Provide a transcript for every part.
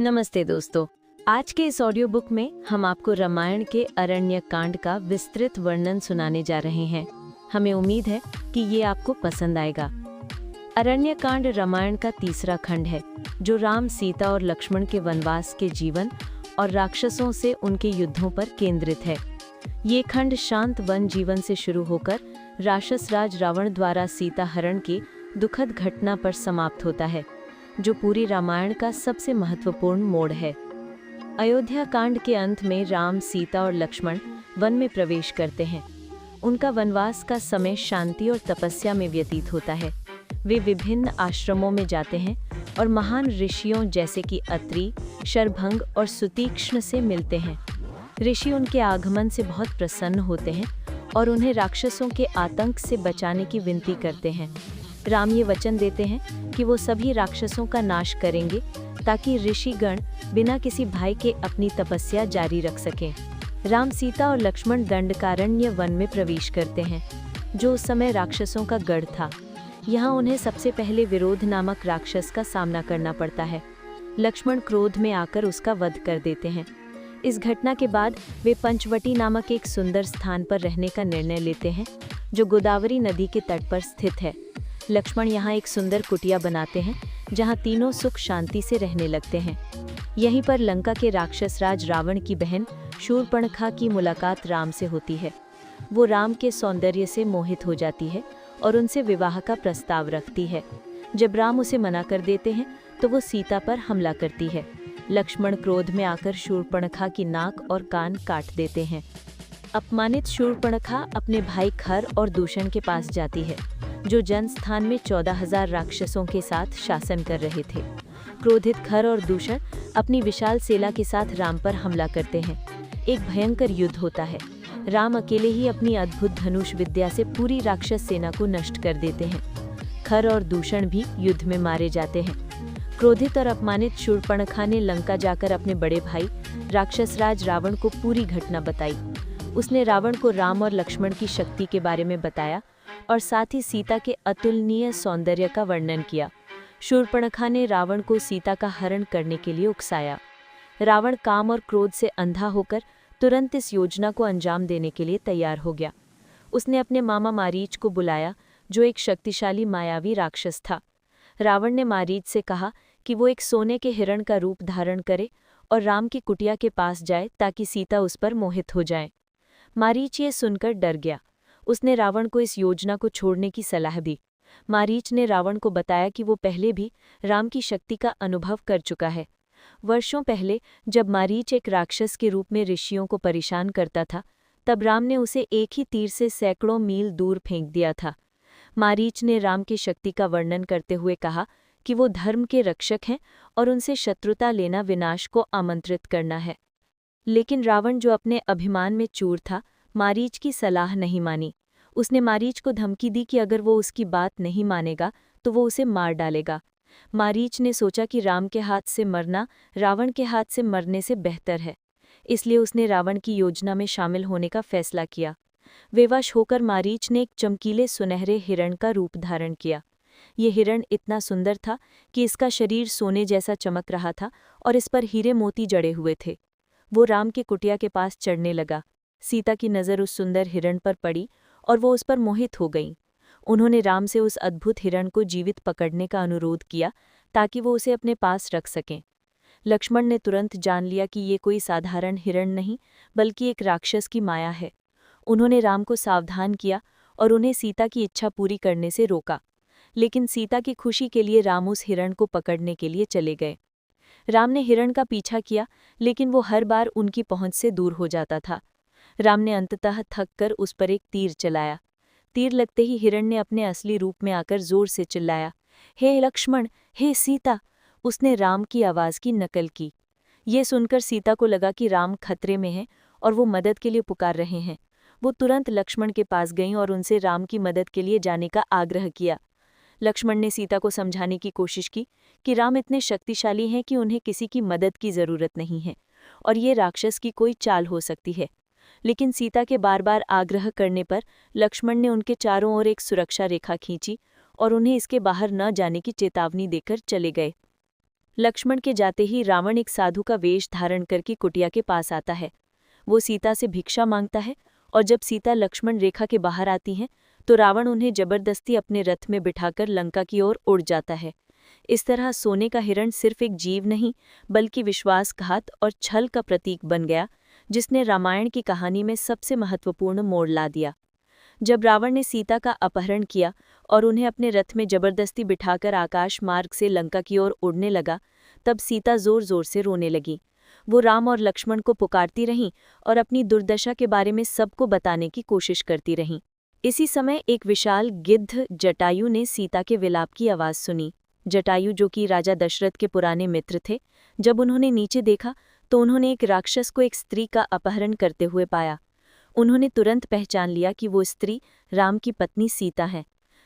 नमस्ते दोस्तों। आज के इस ऑडियो बुक में हम आपको रामायण के अरण्य कांड का विस्तृत वर्णन सुनाने जा रहे हैं। हमें उम्मीद है कि ये आपको पसंद आएगा। अरण्य कांड रामायण का तीसरा खंड है, जो राम, सीता और लक्ष्मण के वनवास के जीवन और राक्षसों से उनके युद्धों पर केंद्रित है। ये खंड शांत वन जीवन से शुरू होकर राक्षस राज रावण द्वारा सीता हरण की दुखद घटना पर समाप्त होता है, जो पूरी रामायण का सबसे महत्वपूर्ण मोड़ है। अयोध्या कांड के अंत में राम, सीता और लक्ष्मण वन में प्रवेश करते हैं। उनका वनवास का समय शांति और तपस्या में व्यतीत होता है। वे विभिन्न आश्रमों में जाते हैं और महान ऋषियों जैसे कि अत्रि, शरभंग और सुतीक्ष्ण से मिलते हैं। ऋषि उनके आगमन से बहुत प्रसन्न होते हैं और उन्हें राक्षसों के आतंक से बचाने की विनती करते हैं। राम ये वचन देते हैं कि वो सभी राक्षसों का नाश करेंगे ताकि ऋषिगण बिना किसी भय के अपनी तपस्या जारी रख सकें। राम, सीता और लक्ष्मण दंडकारण्य वन में प्रवेश करते हैं, जो उस समय राक्षसों का गढ़ था। यहाँ उन्हें सबसे पहले विरोध नामक राक्षस का सामना करना पड़ता है। लक्ष्मण क्रोध में आकर उसका वध कर देते हैं। इस घटना के बाद वे पंचवटी नामक एक सुंदर स्थान पर रहने का निर्णय लेते हैं, जो गोदावरी नदी के तट पर स्थित है। लक्ष्मण यहाँ एक सुंदर कुटिया बनाते हैं, जहाँ तीनों सुख शांति से रहने लगते हैं। यहीं पर लंका के राक्षस राज रावण की बहन शूर्पणखा की मुलाकात राम से होती है। वो राम के सौंदर्य से मोहित हो जाती है और उनसे विवाह का प्रस्ताव रखती है। जब राम उसे मना कर देते हैं तो वो सीता पर हमला करती है। लक्ष्मण क्रोध में आकर शूर्पणखा की नाक और कान काट देते हैं। अपमानित शूर्पणखा अपने भाई खर और दूषण के पास जाती है, जो जनस्थान में 14,000 राक्षसों के साथ शासन कर रहे थे। क्रोधित खर और दूषण अपनी विशाल सेना के साथ राम पर हमला करते हैं। एक भयंकर युद्ध होता है। राम अकेले ही अपनी अद्भुत धनुष विद्या से पूरी राक्षस सेना को नष्ट कर देते हैं। खर और दूषण भी युद्ध में मारे जाते हैं। क्रोधित और अपमानित शूर्पणखा ने लंका जाकर अपने बड़े भाई राक्षस राज रावण को पूरी घटना बताई। उसने रावण को राम और लक्ष्मण की शक्ति के बारे में बताया और साथ ही सीता के अतुलनीय सौंदर्य का वर्णन किया। शूर्पणखा ने रावण को सीता का हरण करने के लिए उकसाया। रावण काम और क्रोध से अंधा होकर तुरंत इस योजना को अंजाम देने के लिए तैयार हो गया। उसने अपने मामा मारीच को बुलाया, जो एक शक्तिशाली मायावी राक्षस था। रावण ने मारीच से कहा कि वो एक सोने के हिरण का रूप धारण करे और राम की कुटिया के पास जाए ताकि सीता उस पर मोहित हो जाए। मारीच ये सुनकर डर गया। उसने रावण को इस योजना को छोड़ने की सलाह दी। मारीच ने रावण को बताया कि वो पहले भी राम की शक्ति का अनुभव कर चुका है। वर्षों पहले जब मारीच एक राक्षस के रूप में ऋषियों को परेशान करता था, तब राम ने उसे एक ही तीर से सैकड़ों मील दूर फेंक दिया था। मारीच ने राम की शक्ति का वर्णन करते हुए कहा कि वो धर्म के रक्षक हैं और उनसे शत्रुता लेना विनाश को आमंत्रित करना है। लेकिन रावण, जो अपने अभिमान में चूर था, मारीच की सलाह नहीं मानी। उसने मारीच को धमकी दी कि अगर वो उसकी बात नहीं मानेगा तो वो उसे मार डालेगा। मारीच ने सोचा कि राम के हाथ से मरना रावण के हाथ से मरने से बेहतर है, इसलिए उसने रावण की योजना में शामिल होने का फैसला किया। विवश होकर मारीच ने एक चमकीले सुनहरे हिरण का रूप धारण किया। ये हिरण इतना सुंदर था कि इसका शरीर सोने जैसा चमक रहा था और इस पर हीरे मोती जड़े हुए थे। वो राम की कुटिया के पास चढ़ने लगा। सीता की नज़र उस सुंदर हिरण पर पड़ी और वो उस पर मोहित हो गई। उन्होंने राम से उस अद्भुत हिरण को जीवित पकड़ने का अनुरोध किया ताकि वो उसे अपने पास रख सकें। लक्ष्मण ने तुरंत जान लिया कि ये कोई साधारण हिरण नहीं, बल्कि एक राक्षस की माया है। उन्होंने राम को सावधान किया और उन्हें सीता की इच्छा पूरी करने से रोका। लेकिन सीता की खुशी के लिए राम उस हिरण को पकड़ने के लिए चले गए। राम ने हिरण का पीछा किया, लेकिन वो हर बार उनकी पहुंच से दूर हो जाता था। राम ने अंततः थककर उस पर एक तीर चलाया। तीर लगते ही हिरण ने अपने असली रूप में आकर जोर से चिल्लाया, हे लक्ष्मण, हे सीता। उसने राम की आवाज़ की नकल की। ये सुनकर सीता को लगा कि राम खतरे में हैं और वो मदद के लिए पुकार रहे हैं। वो तुरंत लक्ष्मण के पास गईं और उनसे राम की मदद के लिए जाने का आग्रह किया। लक्ष्मण ने सीता को समझाने की कोशिश की कि राम इतने शक्तिशाली हैं कि उन्हें किसी की मदद की ज़रूरत नहीं है और ये राक्षस की कोई चाल हो सकती है। लेकिन सीता के बार बार आग्रह करने पर लक्ष्मण ने उनके चारों ओर एक सुरक्षा रेखा खींची और उन्हें इसके बाहर न जाने की चेतावनी देकर चले गए। लक्ष्मण के जाते ही रावण एक साधु का वेश धारण करके कुटिया के पास आता है। वो सीता से भिक्षा मांगता है और जब सीता लक्ष्मण रेखा के बाहर आती हैं तो रावण उन्हें जबरदस्ती अपने रथ में बिठाकर लंका की ओर उड़ जाता है। इस तरह सोने का हिरण सिर्फ एक जीव नहीं बल्कि विश्वासघात और छल का प्रतीक बन गया, जिसने रामायण की कहानी में सबसे महत्वपूर्ण मोड़ ला दिया। जब रावण ने सीता का अपहरण किया और उन्हें अपने रथ में जबरदस्ती बिठाकर आकाश मार्ग से लंका की ओर उड़ने लगा, तब सीता जोर जोर से रोने लगी। वो राम और लक्ष्मण को पुकारती रहीं और अपनी दुर्दशा के बारे में सबको बताने की कोशिश करती रहीं। इसी समय एक विशाल गिद्ध जटायु ने सीता के विलाप की आवाज़ सुनी। जटायु, जो कि राजा दशरथ के पुराने मित्र थे, जब उन्होंने नीचे देखा तो उन्होंने एक राक्षस को एक स्त्री का अपहरण करते हुए पाया। उन्होंने तुरंत पहचान लिया कि वो स्त्री राम की पत्नी सीता है।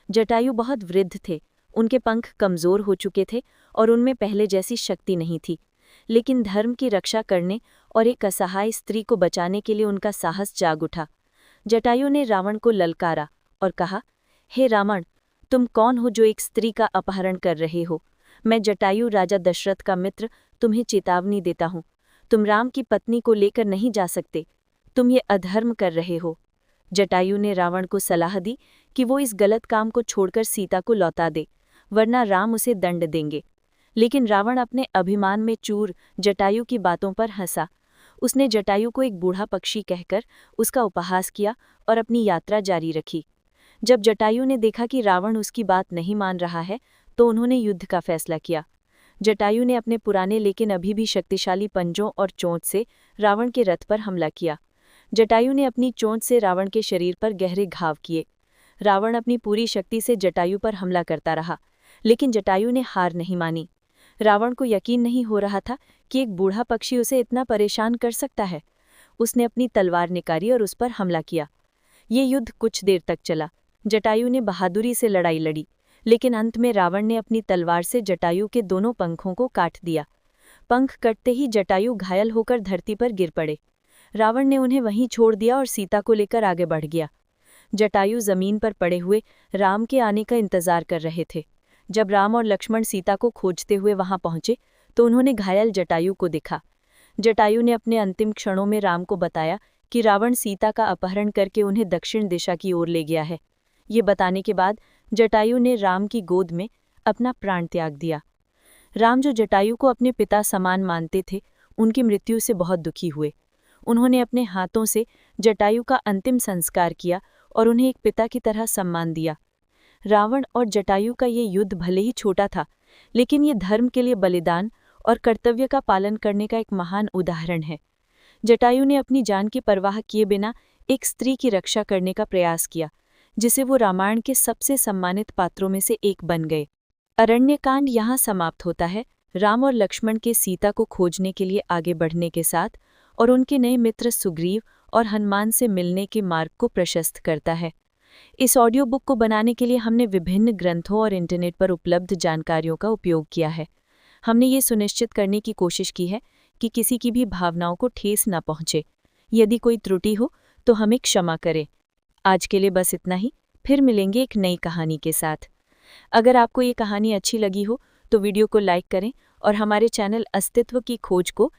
जटायु बहुत वृद्ध थे, उनके पंख कमज़ोर हो चुके थे और उनमें पहले जैसी शक्ति नहीं थी, लेकिन धर्म की रक्षा करने और एक असहाय स्त्री को बचाने के लिए उनका साहस जाग उठा। जटायु ने रावण को ललकारा और कहा, हे रावण, तुम कौन हो जो एक स्त्री का अपहरण कर रहे हो? मैं जटायु, राजा दशरथ का मित्र, तुम्हें चेतावनी देता हूँ। तुम राम की पत्नी को लेकर नहीं जा सकते। तुम ये अधर्म कर रहे हो। जटायु ने रावण को सलाह दी कि वो इस गलत काम को छोड़कर सीता को लौटा दे, वरना राम उसे दंड देंगे। लेकिन रावण अपने अभिमान में चूर जटायु की बातों पर हंसा। उसने जटायु को एक बूढ़ा पक्षी कहकर उसका उपहास किया और अपनी यात्रा जारी रखी। जब जटायु ने देखा कि रावण उसकी बात नहीं मान रहा है, तो उन्होंने युद्ध का फैसला किया। जटायु ने अपने पुराने लेकिन अभी भी शक्तिशाली पंजों और चोंच से रावण के रथ पर हमला किया। जटायु ने अपनी चोंच से रावण के शरीर पर गहरे घाव किए। रावण अपनी पूरी शक्ति से जटायु पर हमला करता रहा, लेकिन जटायु ने हार नहीं मानी। रावण को यकीन नहीं हो रहा था कि एक बूढ़ा पक्षी उसे इतना परेशान कर सकता है। उसने अपनी तलवार निकाली और उस पर हमला किया। ये युद्ध कुछ देर तक चला। जटायु ने बहादुरी से लड़ाई लड़ी, लेकिन अंत में रावण ने अपनी तलवार से जटायु के दोनों पंखों को काट दिया। पंख कटते ही जटायु घायल होकर धरती पर गिर पड़े। रावण ने उन्हें वहीं छोड़ दिया और सीता को लेकर आगे बढ़ गया। जटायु जमीन पर पड़े हुए राम के आने का इंतजार कर रहे थे। जब राम और लक्ष्मण सीता को खोजते हुए वहां पहुंचे तो उन्होंने घायल जटायु को देखा। जटायु ने अपने अंतिम क्षणों में राम को बताया कि रावण सीता का अपहरण करके उन्हें दक्षिण दिशा की ओर ले गया है। ये बताने के बाद जटायु ने राम की गोद में अपना प्राण त्याग दिया। राम, जो जटायु को अपने पिता समान मानते थे, उनकी मृत्यु से बहुत दुखी हुए। उन्होंने अपने हाथों से जटायु का अंतिम संस्कार किया और उन्हें एक पिता की तरह सम्मान दिया। रावण और जटायु का ये युद्ध भले ही छोटा था, लेकिन ये धर्म के लिए बलिदान और कर्तव्य का पालन करने का एक महान उदाहरण है। जटायु ने अपनी जान की परवाह किए बिना एक स्त्री की रक्षा करने का प्रयास किया, जिसे वो रामायण के सबसे सम्मानित पात्रों में से एक बन गए। अरण्यकांड यहाँ समाप्त होता है। राम और लक्ष्मण के सीता को खोजने के लिए आगे बढ़ने के साथ और उनके नए मित्र सुग्रीव और हनुमान से मिलने के मार्ग को प्रशस्त करता है। इस ऑडियो बुक को बनाने के लिए हमने विभिन्न ग्रंथों और इंटरनेट पर उपलब्ध जानकारियों का उपयोग किया है। हमने ये सुनिश्चित करने की कोशिश की है कि किसी की भी भावनाओं को ठेस न पहुंचे। यदि कोई त्रुटि हो तो हमें क्षमा करें। आज के लिए बस इतना ही। फिर मिलेंगे एक नई कहानी के साथ। अगर आपको ये कहानी अच्छी लगी हो तो वीडियो को लाइक करें और हमारे चैनल अस्तित्व की खोज को